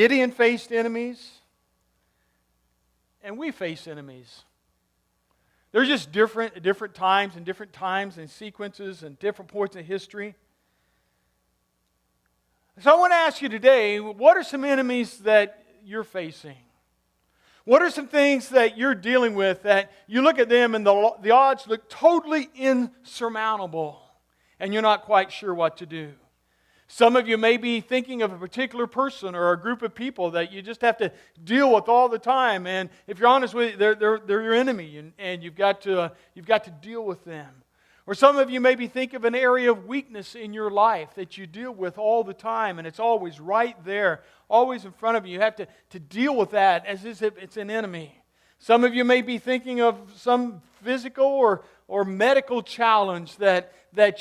Gideon faced enemies, and we face enemies. They're just different at different times and sequences and different points in history. So I want to ask you today, what are some enemies that you're facing? What are some things that you're dealing with that you look at them and the odds look totally insurmountable and you're not quite sure what to do? Some of you may be thinking of a particular person or a group of people that you just have to deal with all the time. And if you're honest with you, they're your enemy, and you've got to deal with them. Or some of you maybe think of an area of weakness in your life that you deal with all the time, and it's always right there, always in front of you. You have to deal with that as if it's an enemy. Some of you may be thinking of some physical or medical challenge that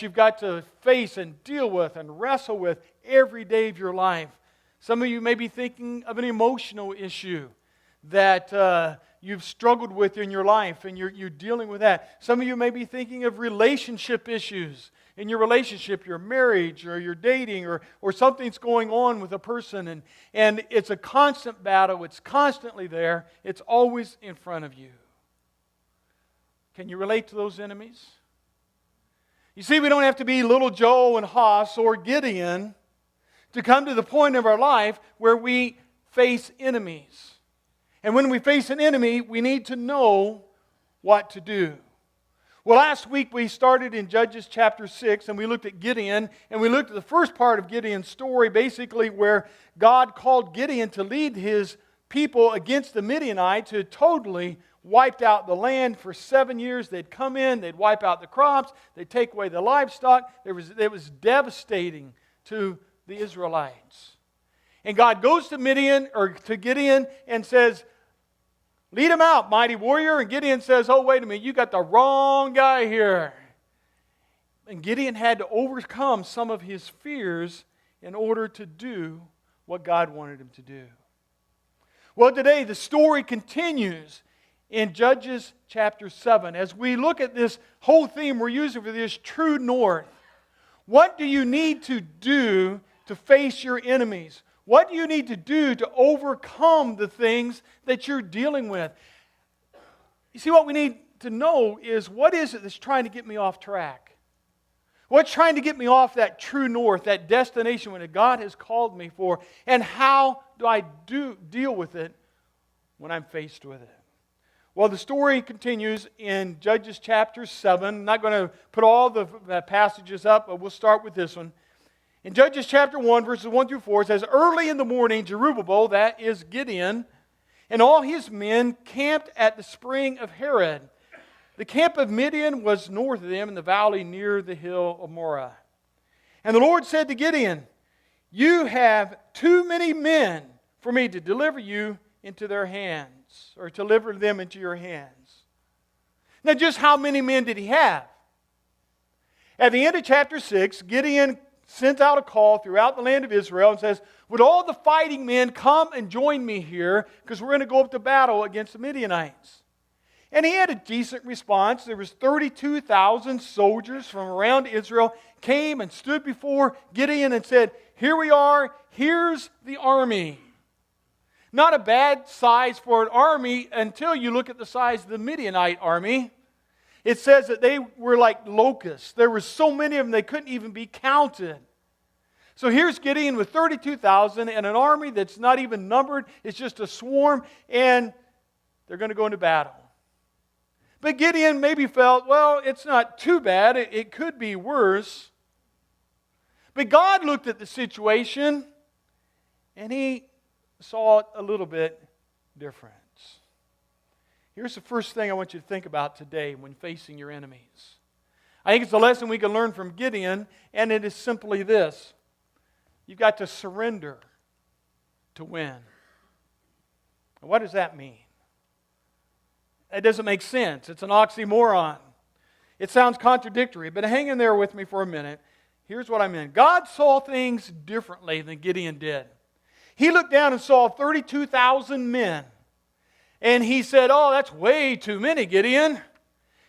you've got to face and deal with and wrestle with every day of your life. Some of you may be thinking of an emotional issue that you've struggled with in your life, and you're dealing with that. Some of you may be thinking of relationship issues in your relationship, your marriage, or your dating, or something's going on with a person, and it's a constant battle. It's constantly there. It's always in front of you. Can you relate to those enemies? You see, we don't have to be little Joe and Hoss or Gideon to come to the point of our life where we face enemies. And when we face an enemy, we need to know what to do. Well, last week we started in Judges chapter 6, and we looked at Gideon, and we looked at the first part of Gideon's story, basically where God called Gideon to lead his people against the Midianites, who had totally wiped out the land for 7 years. They'd come in, they'd wipe out the crops, they'd take away the livestock. It was devastating to the Israelites. And God goes to Gideon and says, "Lead him out, mighty warrior." And Gideon says, "Oh, wait a minute, you got the wrong guy here." And Gideon had to overcome some of his fears in order to do what God wanted him to do. Well, today the story continues in Judges chapter 7. As we look at this whole theme we're using for this true north, what do you need to do to face your enemies? What do you need to do to overcome the things that you're dealing with? You see, what we need to know is, what is it that's trying to get me off track? What's trying to get me off that true north, that destination that God has called me for? And how do I deal with it when I'm faced with it? Well, the story continues in Judges chapter 7. I'm not going to put all the passages up, but we'll start with this one. In Judges chapter 1, verses 1 through 4, it says, "Early in the morning, Jerubbaal," that is Gideon, "and all his men camped at the spring of Harod. The camp of Midian was north of them in the valley near the hill of Moreh. And the Lord said to Gideon, 'You have too many men for me to deliver you into their hands,' or to deliver them into your hands." Now, just how many men did he have? At the end of chapter 6, Gideon sends out a call throughout the land of Israel and says, "Would all the fighting men come and join me here, because we're going to go up to battle against the Midianites?" And he had a decent response. There was 32,000 soldiers from around Israel came and stood before Gideon and said, "Here we are, here's the army." Not a bad size for an army until you look at the size of the Midianite army. It says that they were like locusts. There were so many of them they couldn't even be counted. So here's Gideon with 32,000 and an army that's not even numbered. It's just a swarm, and they're going to go into battle. But Gideon maybe felt, well, it's not too bad. It could be worse. But God looked at the situation, and He saw it a little bit different. Here's the first thing I want you to think about today when facing your enemies. I think it's a lesson we can learn from Gideon, and it is simply this. You've got to surrender to win. What does that mean? That doesn't make sense. It's an oxymoron. It sounds contradictory, but hang in there with me for a minute. Here's what I meant. God saw things differently than Gideon did. He looked down and saw 32,000 men. And he said, "Oh, that's way too many, Gideon.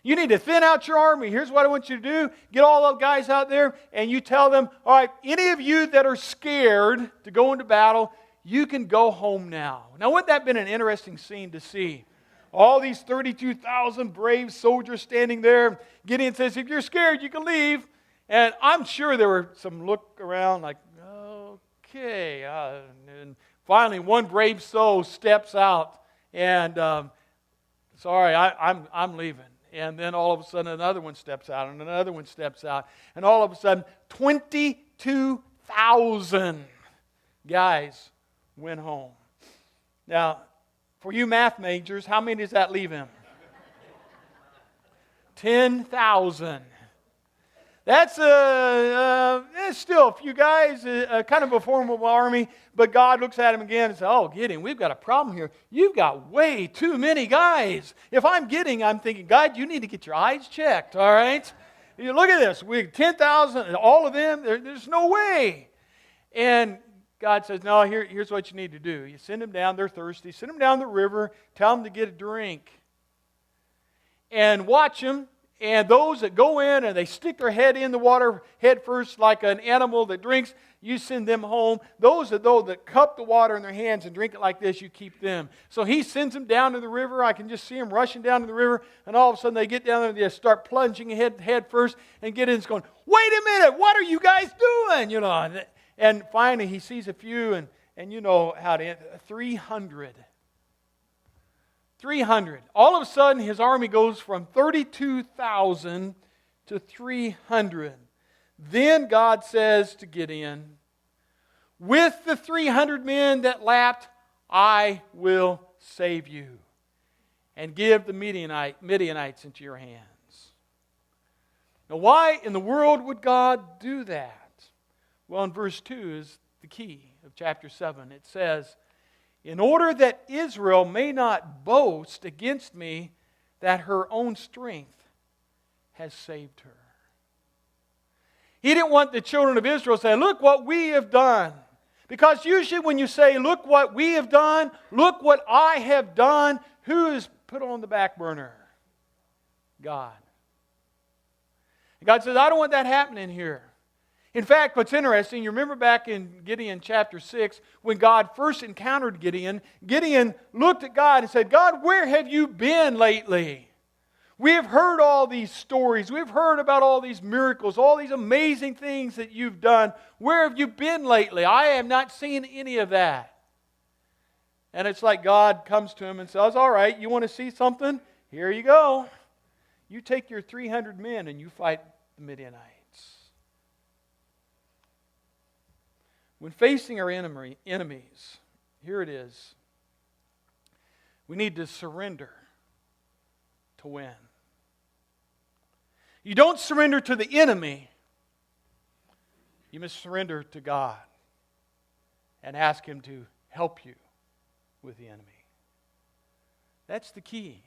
You need to thin out your army. Here's what I want you to do. Get all those guys out there, and you tell them, all right, any of you that are scared to go into battle, you can go home now. Now, wouldn't that have been an interesting scene to see? All these 32,000 brave soldiers standing there. Gideon says, if you're scared, you can leave. And I'm sure there were some look around like, okay. And finally, one brave soul steps out and, sorry, I'm leaving. And then all of a sudden, another one steps out, and another one steps out. And all of a sudden, 22,000 guys went home. Now, for you math majors, how many does that leave him? 10,000. That's still a few guys, kind of a formidable army, but God looks at him again and says, oh, Gideon, we've got a problem here. You've got way too many guys. If I'm Gideon, I'm thinking, God, you need to get your eyes checked, all right? You look at this. We have 10,000, and all of them, there's no way. And God says, no, here's what you need to do. You send them down, they're thirsty. Send them down the river, tell them to get a drink. And watch them. And those that go in and they stick their head in the water head first like an animal that drinks, you send them home. Those that cup the water in their hands and drink it like this, you keep them. So he sends them down to the river. I can just see them rushing down to the river. And all of a sudden they get down there and they start plunging head first. And Gideon's going, wait a minute, what are you guys doing? And finally he sees a few and you know how to end. 300. 300. All of a sudden, his army goes from 32,000 to 300. Then God says to Gideon, with the 300 men that lapped, I will save you and give the Midianites into your hands. Now, why in the world would God do that? Well, in verse 2 is the key of chapter 7. It says, in order that Israel may not boast against me that her own strength has saved her. He didn't want the children of Israel to say, look what we have done. Because usually when you say, look what we have done, look what I have done, who is put on the back burner? God. And God says, I don't want that happening here. In fact, what's interesting, you remember back in Gideon chapter 6, when God first encountered Gideon, Gideon looked at God and said, God, where have you been lately? We have heard all these stories. We've heard about all these miracles, all these amazing things that you've done. Where have you been lately? I have not seen any of that. And it's like God comes to him and says, all right, you want to see something? Here you go. You take your 300 men and you fight the Midianites. When facing our enemies, here it is. We need to surrender to win. You don't surrender to the enemy. You must surrender to God and ask Him to help you with the enemy. That's the key.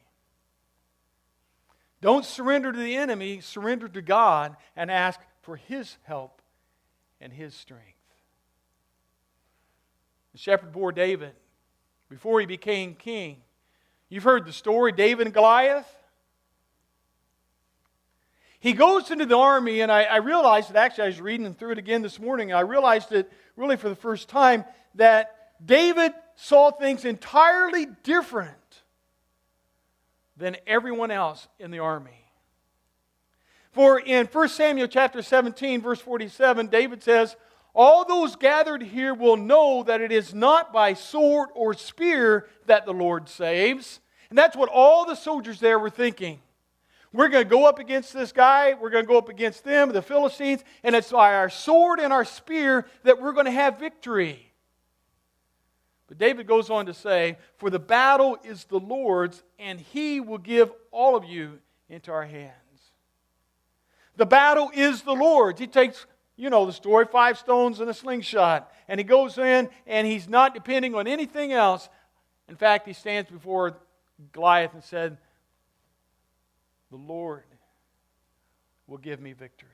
Don't surrender to the enemy. Surrender to God and ask for His help and His strength. The shepherd boy David, before he became king, you've heard the story, David and Goliath. He goes into the army, and I realized it, actually I was reading through it again this morning, I realized it really for the first time, that David saw things entirely different than everyone else in the army. For in 1 Samuel chapter 17, verse 47, David says, all those gathered here will know that it is not by sword or spear that the Lord saves. And that's what all the soldiers there were thinking. We're going to go up against this guy. We're going to go up against them, the Philistines. And it's by our sword and our spear that we're going to have victory. But David goes on to say, for the battle is the Lord's, and He will give all of you into our hands. The battle is the Lord's. He takes, you know the story, 5 stones and a slingshot. And he goes in and he's not depending on anything else. In fact, he stands before Goliath and said, the Lord will give me victory.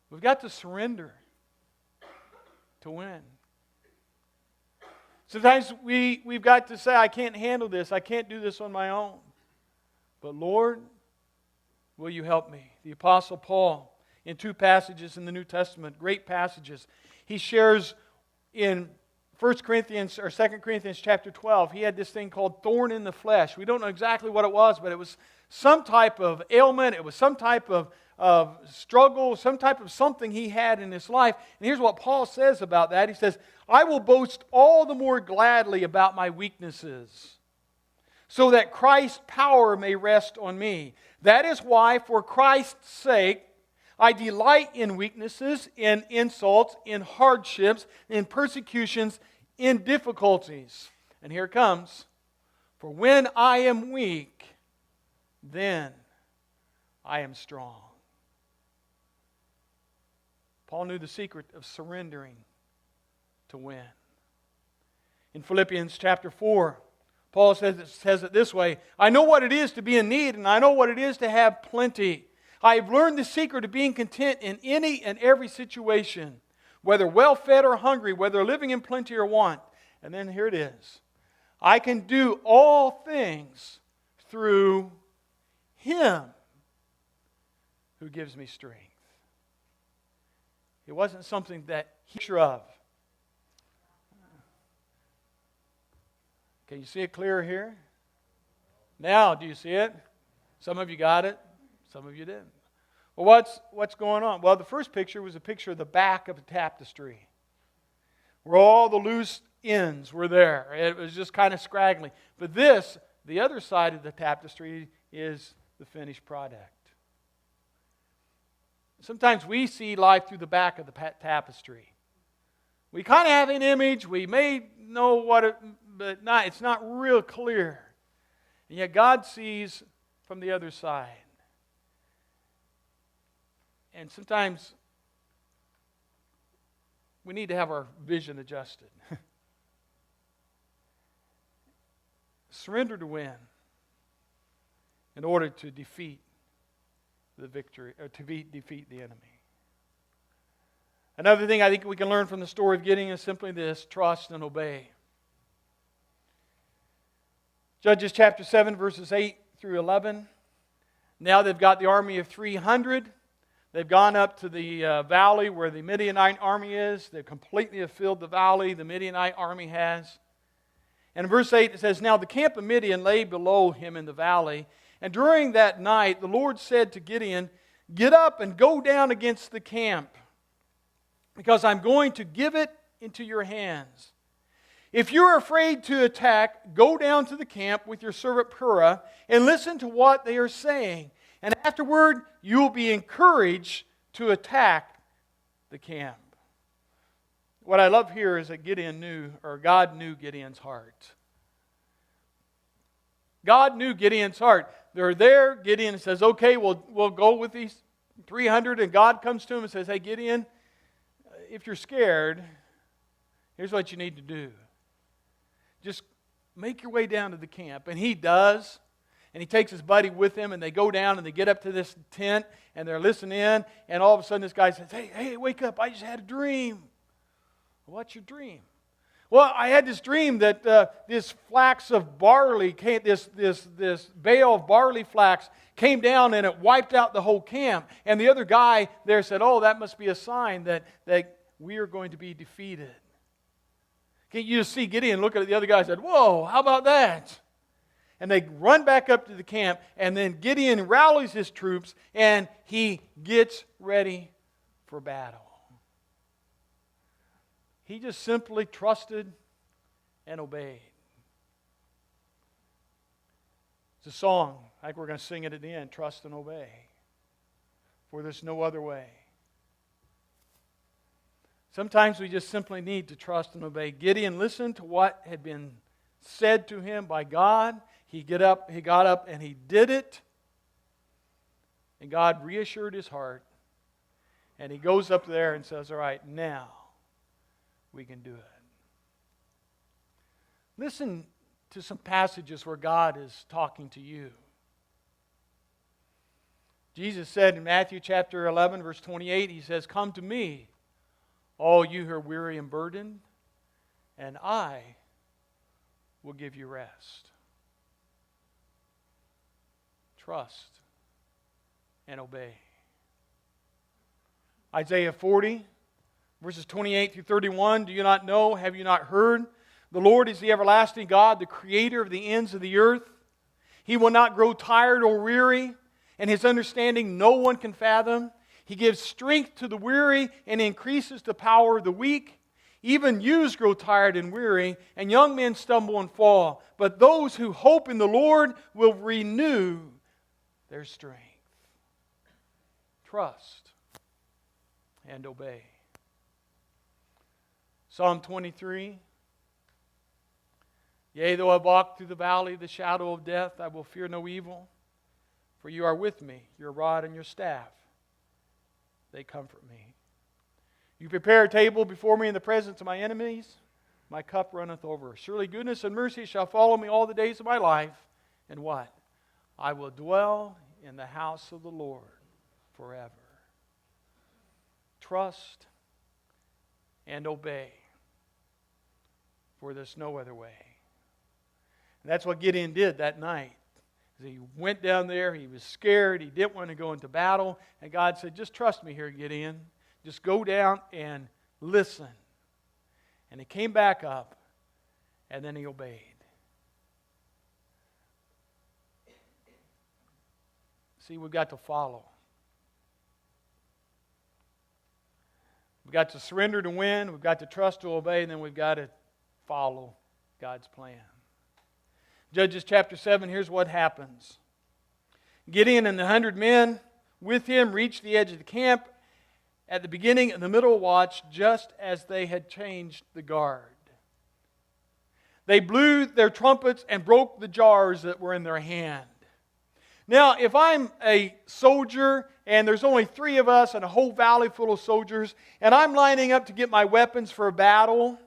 We've got to surrender to win. Sometimes we've got to say, I can't handle this. I can't do this on my own. But Lord, will you help me? The Apostle Paul, in 2 passages in the New Testament, great passages, he shares in 1 Corinthians or 2 Corinthians chapter 12, he had this thing called thorn in the flesh. We don't know exactly what it was, but it was some type of ailment. It was some type of struggle, some type of something he had in his life. And here's what Paul says about that. He says, I will boast all the more gladly about my weaknesses, so that Christ's power may rest on me. That is why, for Christ's sake, I delight in weaknesses, in insults, in hardships, in persecutions, in difficulties. And here it comes. For when I am weak, then I am strong. Paul knew the secret of surrendering to win. In Philippians chapter 4, Paul says it this way, I know what it is to be in need, and I know what it is to have plenty. I have learned the secret of being content in any and every situation, whether well-fed or hungry, whether living in plenty or want. And then here it is. I can do all things through Him who gives me strength. It wasn't something that he's sure of. Can you see it clearer here? Now, do you see it? Some of you got it. Some of you didn't. Well, what's going on? Well, the first picture was a picture of the back of a tapestry, where all the loose ends were there. It was just kind of scraggly. But this, the other side of the tapestry, is the finished product. Sometimes we see life through the back of the tapestry. We kind of have an image. We may know what it, but it's not real clear. And yet God sees from the other side. And sometimes we need to have our vision adjusted. Surrender to win in order to defeat the victory, or to defeat the enemy. Another thing I think we can learn from the story of Gideon is simply this: trust and obey. Judges chapter 7, verses 8 through 11. Now they've got the army of 300. They've gone up to the valley where the Midianite army is. They completely have filled the valley, the Midianite army has. And in verse 8 it says, Now the camp of Midian lay below him in the valley. And during that night the Lord said to Gideon, Get up and go down against the camp, because I'm going to give it into your hands. If you're afraid to attack, go down to the camp with your servant Purah and listen to what they are saying. And afterward, you will be encouraged to attack the camp. What I love here is that God knew Gideon's heart. God knew Gideon's heart. They're there. Gideon says, okay, we'll go with these 300. And God comes to him and says, hey, Gideon, if you're scared, here's what you need to do. Just make your way down to the camp. And he does. And he takes his buddy with him, and they go down and they get up to this tent and they're listening in. And all of a sudden this guy says, hey, wake up. I just had a dream. What's your dream? Well, I had this dream that this flax of barley, this bale of barley flax came down and it wiped out the whole camp. And the other guy there said, oh, that must be a sign that we are going to be defeated. Can't you just see Gideon look at the other guy and said, whoa, how about that? And they run back up to the camp, and then Gideon rallies his troops, and he gets ready for battle. He just simply trusted and obeyed. It's a song. I think we're going to sing it at the end. Trust and obey. For there's no other way. Sometimes we just simply need to trust and obey. Gideon listened to what had been said to him by God. He got up and he did it. And God reassured his heart. And he goes up there and says, all right, now we can do it. Listen to some passages where God is talking to you. Jesus said in Matthew chapter 11, verse 28, he says, Come to me, all you who are weary and burdened, and I will give you rest. Trust and obey. Isaiah 40, Verses 28 through 31, do you not know? Have you not heard? The Lord is the everlasting God, the creator of the ends of the earth. He will not grow tired or weary, and His understanding no one can fathom. He gives strength to the weary and increases the power of the weak. Even youths grow tired and weary, and young men stumble and fall. But those who hope in the Lord will renew their strength. Trust and obey. Psalm 23. Yea, though I walk through the valley of the shadow of death, I will fear no evil. For you are with me, your rod and your staff, they comfort me. You prepare a table before me in the presence of my enemies. My cup runneth over. Surely goodness and mercy shall follow me all the days of my life. And what? I will dwell in the house of the Lord forever. Trust and obey, for there's no other way. And that's what Gideon did that night. He went down there, he was scared, he didn't want to go into battle, and God said, just trust me here, Gideon. Just go down and listen. And he came back up, and then he obeyed. See, we've got to follow. We've got to surrender to win, we've got to trust to obey, and then we've got to follow God's plan. Judges chapter 7, here's what happens. Gideon and the 100 men with him reached the edge of the camp at the beginning of the middle watch, just as they had changed the guard. They blew their trumpets and broke the jars that were in their hand. Now, if I'm a soldier and there's only 3 of us and a whole valley full of soldiers, and I'm lining up to get my weapons for a battle,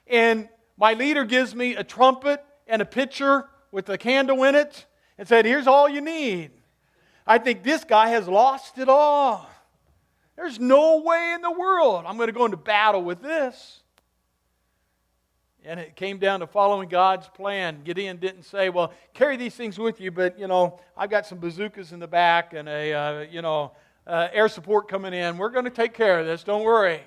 and my leader gives me a trumpet and a pitcher with a candle in it and said, here's all you need, I think this guy has lost it all. There's no way in the world I'm going to go into battle with this. And it came down to following God's plan. Gideon didn't say, well, carry these things with you, but, I've got some bazookas in the back and air support coming in. We're going to take care of this, don't worry.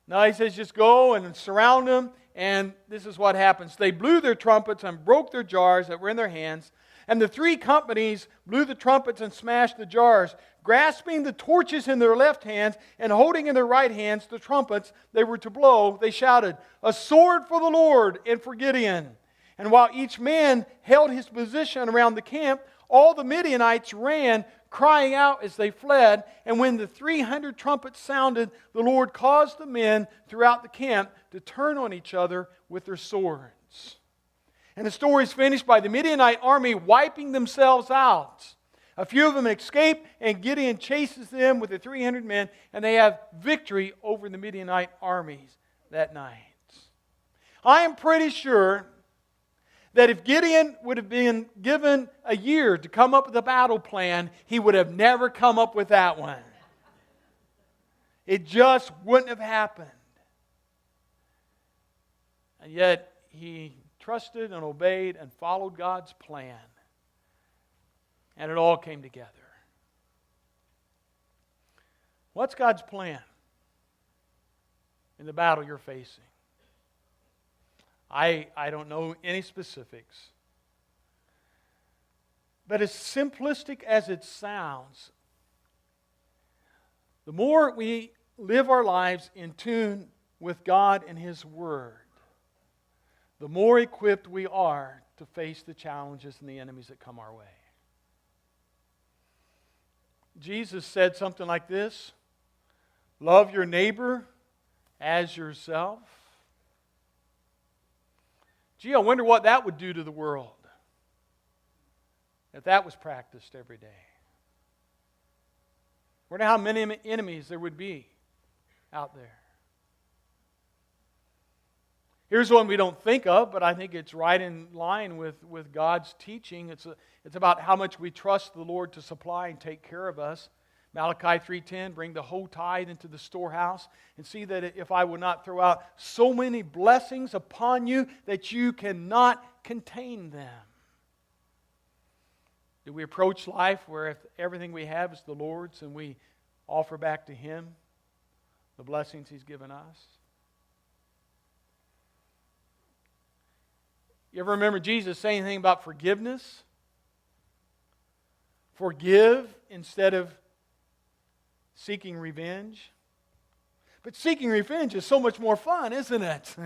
No, he says, just go and surround them. And this is what happens. They blew their trumpets and broke their jars that were in their hands. And the 3 companies blew the trumpets and smashed the jars. Grasping the torches in their left hands and holding in their right hands the trumpets they were to blow, they shouted, a sword for the Lord and for Gideon. And while each man held his position around the camp, all the Midianites ran, crying out as they fled. And when the 300 trumpets sounded, the Lord caused the men throughout the camp to turn on each other with their swords. And the story is finished by the Midianite army wiping themselves out. A few of them escape, and Gideon chases them with the 300 men, and they have victory over the Midianite armies that night. I am pretty sure that if Gideon would have been given a year to come up with a battle plan, he would have never come up with that one. It just wouldn't have happened. And yet, he trusted and obeyed and followed God's plan. And it all came together. What's God's plan in the battle you're facing? I don't know any specifics. But as simplistic as it sounds, the more we live our lives in tune with God and His Word, the more equipped we are to face the challenges and the enemies that come our way. Jesus said something like this: love your neighbor as yourself. Gee, I wonder what that would do to the world if that was practiced every day. I wonder how many enemies there would be out there. Here's one we don't think of, but I think it's right in line with God's teaching. It's about how much we trust the Lord to supply and take care of us. Malachi 3:10, bring the whole tithe into the storehouse, and see that if I will not throw out so many blessings upon you that you cannot contain them. Do we approach life where if everything we have is the Lord's and we offer back to Him? the blessings He's given us. You ever remember Jesus saying anything about forgiveness? Forgive instead of seeking revenge. But seeking revenge is so much more fun, isn't it?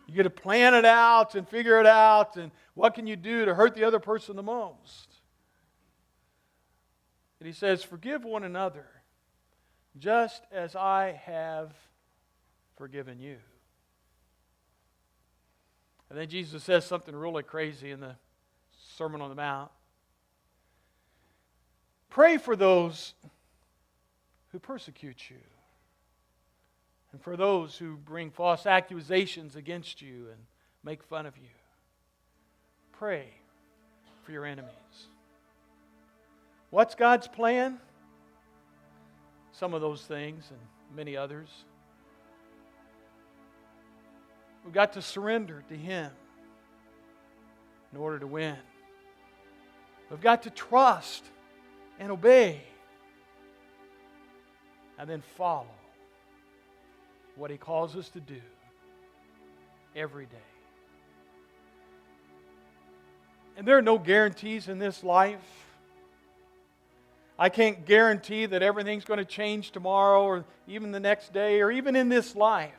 You get to plan it out and figure it out, and what can you do to hurt the other person the most? And He says, forgive one another, just as I have forgiven you. And then Jesus says something really crazy in the Sermon on the Mount. Pray for those who persecute you, and for those who bring false accusations against you and make fun of you. Pray for your enemies. What's God's plan? Some of those things and many others. We've got to surrender to Him in order to win. We've got to trust and obey, and then follow what He calls us to do every day. And there are no guarantees in this life. I can't guarantee that everything's going to change tomorrow or even the next day or even in this life.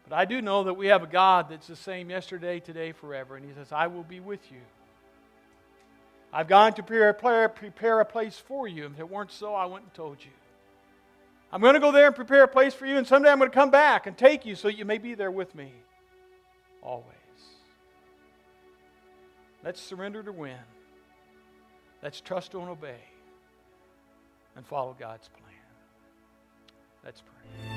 But I do know that we have a God that's the same yesterday, today, forever. And He says, I will be with you. I've gone to prepare a place for you. And if it weren't so, I wouldn't have told you. I'm going to go there and prepare a place for you, and someday I'm going to come back and take you so that you may be there with me always. Let's surrender to win. Let's trust and obey and follow God's plan. Let's pray.